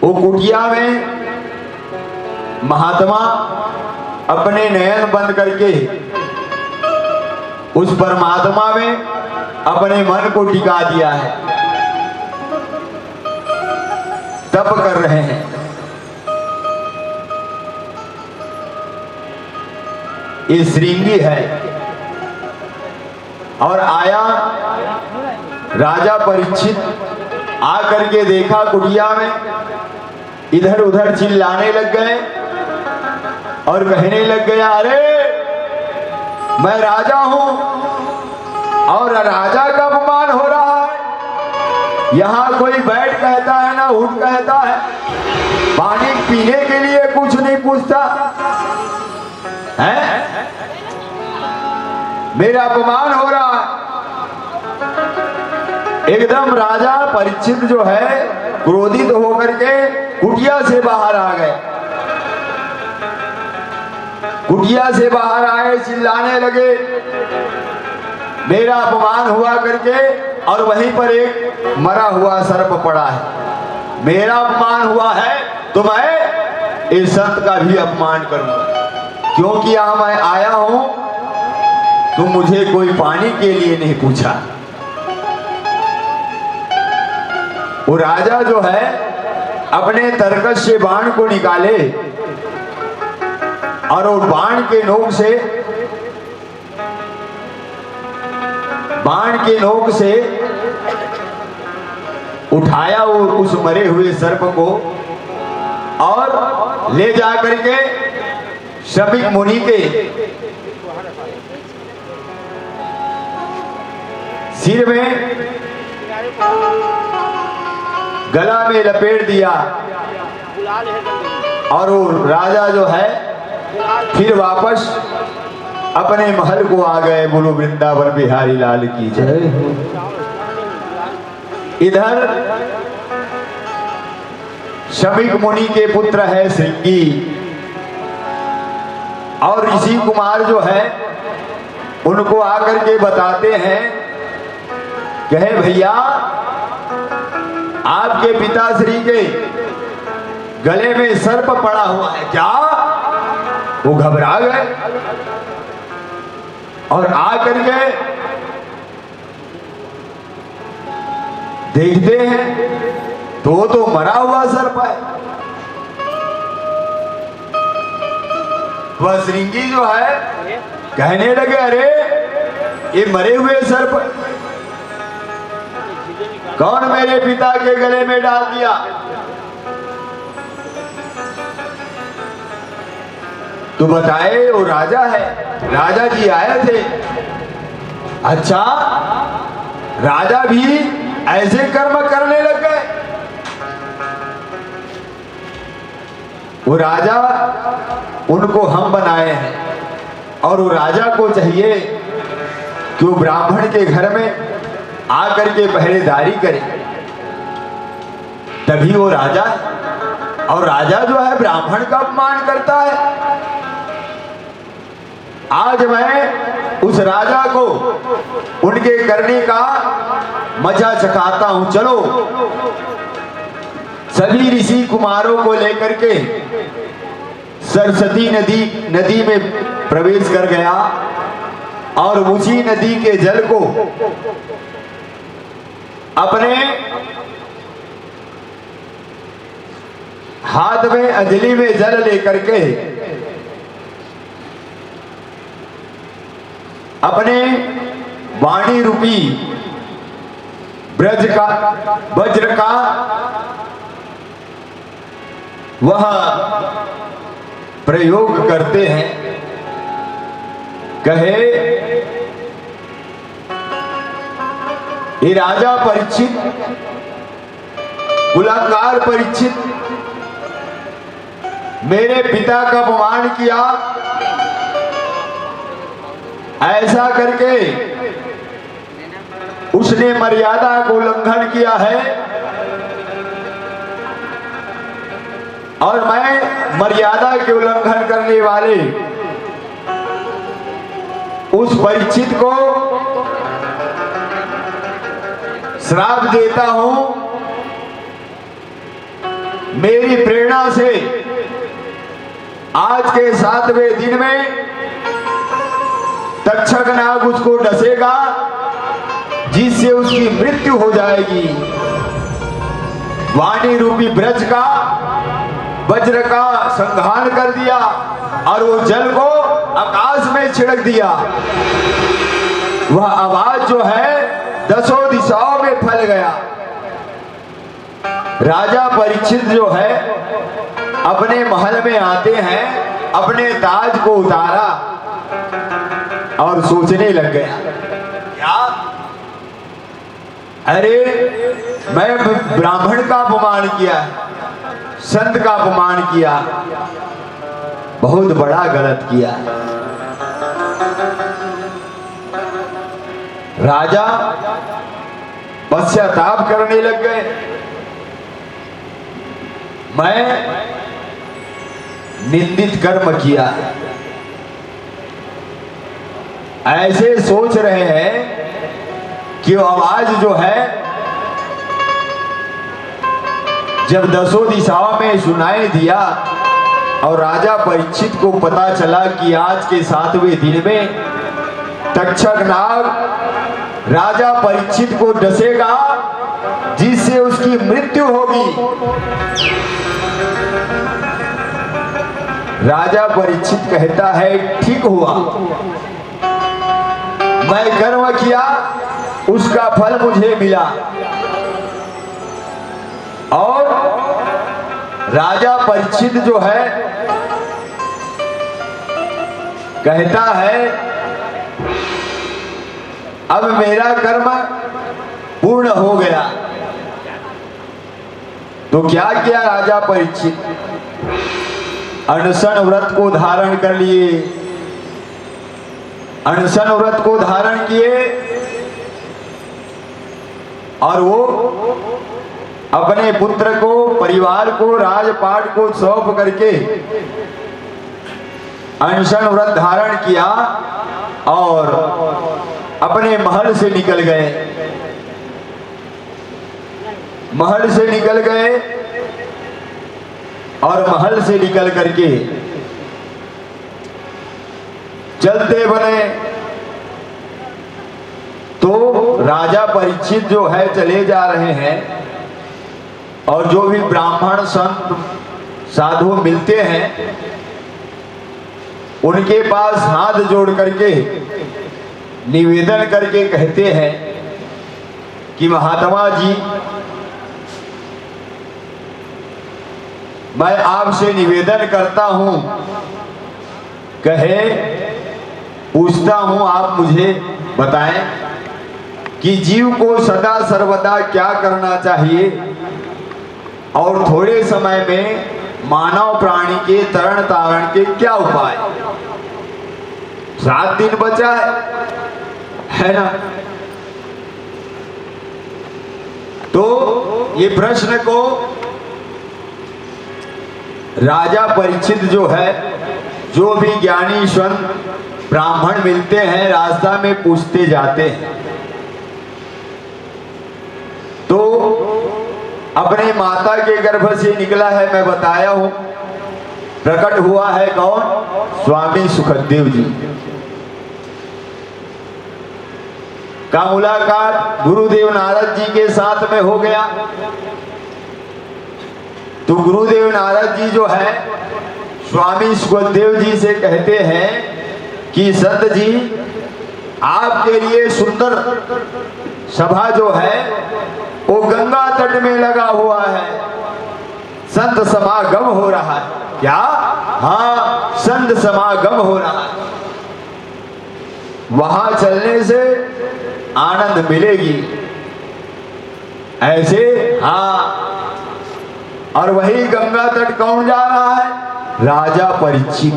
वो कुटिया में महात्मा अपने नयन बंद करके उस परमात्मा में अपने मन को टिका दिया है, तप कर रहे हैं। ये श्रृंगी है। और आया राजा परीक्षित, आकर के देखा कुटिया में, इधर उधर चिल्लाने लग गए और कहने लग गया, अरे मैं राजा हूं और राजा का अपमान हो रहा है। यहां कोई बैठ कहता है ना उठ कहता है, पानी पीने के लिए कुछ नहीं पूछता है, मेरा अपमान हो रहा है। एकदम राजा परीक्षित जो है क्रोधित होकर के कुटिया से बाहर आ गए। कुटिया से बाहर आए, चिल्लाने लगे, मेरा अपमान हुआ करके, और वहीं पर एक मरा हुआ सर्प पड़ा है। मेरा अपमान हुआ है तो मैं इस संत का भी अपमान करूंगा, क्योंकि यहां मैं आया हूं तो मुझे कोई पानी के लिए नहीं पूछा। वो राजा जो है अपने तरकश से बाण को निकाले और वो बाण के नोक से उठाया वो उस मरे हुए सर्प को और ले जाकर के शमीक मुनि के सिर में गला में लपेट दिया। और वो राजा जो है फिर वापस अपने महल को आ गए। बोलो वृंदावन बिहारी लाल की जय। इधर शमीक मुनि के पुत्र है श्रृंगी, और ऋषि कुमार जो है उनको आकर के बताते हैं, कहे भैया आपके पिताश्री के गले में सर्प पड़ा हुआ है क्या? वो घबरा गए और आकर के देखते हैं तो मरा हुआ सर्प है। वह श्रृंगी जो है कहने लगे, अरे ये मरे हुए सर्प कौन मेरे पिता के गले में डाल दिया? तो बताए वो राजा है, राजा जी आए थे। अच्छा, राजा भी ऐसे कर्म करने लग गए? वो राजा उनको हम बनाए हैं, और वो राजा को चाहिए कि वो ब्राह्मण के घर में आकर के पहरेदारी करे, तभी वो राजा है। और राजा जो है ब्राह्मण का अपमान करता है। आज मैं उस राजा को उनके करने का मजा चखाता हूं। चलो, सभी ऋषि कुमारों को लेकर के सरस्वती नदी में प्रवेश कर गया, और उसी नदी के जल को अपने हाथ में अंजलि में जल लेकर के अपने वाणी रूपी वज्र का वह प्रयोग करते हैं। कहे, ये राजा परीक्षित, कुलाकार परीक्षित, मेरे पिता का अपमान किया, ऐसा करके उसने मर्यादा को उल्लंघन किया है, और मैं मर्यादा के उल्लंघन करने वाले उस परीक्षित को श्राप देता हूं मेरी प्रेरणा से आज के 7वें दिन में तक्षक नाग उसको डसेगा, जिससे उसकी मृत्यु हो जाएगी। वाणी रूपी ब्रज का वज्र का संहार कर दिया और वो जल को आकाश में छिड़क दिया। वह आवाज जो है 10 दिशाओं में फैल गया। राजा परीक्षित जो है अपने महल में आते हैं, अपने ताज को उतारा और सोचने लग गया, क्या अरे मैं ब्राह्मण का अपमान किया, संत का अपमान किया, बहुत बड़ा गलत किया। राजा पश्चाताप करने लग गए। मैं निंदित कर्म किया, ऐसे सोच रहे हैं कि वो आवाज जो है जब 10 दिशाओं में सुनाई दिया और राजा परीक्षित को पता चला कि आज के 7वें दिन में तक्षक नाग राजा परीक्षित को डसेगा, जिससे उसकी मृत्यु होगी। राजा परीक्षित कहता है, ठीक हुआ, मैं कर्म किया, उसका फल मुझे मिला। और राजा परीक्षित जो है कहता है, अब मेरा कर्म पूर्ण हो गया। तो क्या किया राजा परीक्षित? अनशन व्रत को धारण कर लिए, अनशन व्रत को धारण किए और वो अपने पुत्र को, परिवार को, राजपाट को सौंप करके अनशन व्रत धारण किया और अपने महल से निकल गए। महल से निकल गए और महल से निकल करके चलते बने। तो राजा परीक्षित जो है चले जा रहे हैं और जो भी ब्राह्मण संत साधु मिलते हैं उनके पास हाथ जोड़ करके निवेदन करके कहते हैं कि महात्मा जी, मैं आपसे निवेदन करता हूं, कहे पूछता हूं, आप मुझे बताएं कि जीव को सदा सर्वदा क्या करना चाहिए और थोड़े समय में मानव प्राणी के तरण तारण के क्या उपाय। 7 दिन बचा है ना? तो ये प्रश्न को राजा परीक्षित जो है, जो भी ज्ञानी संत ब्राह्मण मिलते हैं रास्ता में पूछते जाते हैं। तो अपने माता के गर्भ से निकला है, मैं बताया हूं, प्रकट हुआ है कौन? स्वामी सुखदेव जी का मुलाकात गुरुदेव नारद जी के साथ में हो गया। तो गुरुदेव नारद जी जो है स्वामी सुखदेव जी से कहते हैं कि संत जी, आपके लिए सुंदर सभा जो है वो गंगा तट में लगा हुआ है, संत समागम हो रहा है। क्या? हाँ, संत समागम हो रहा है, वहां चलने से आनंद मिलेगी। ऐसे? हाँ। और वही गंगा तट कौन जा रहा है? राजा परीक्षित।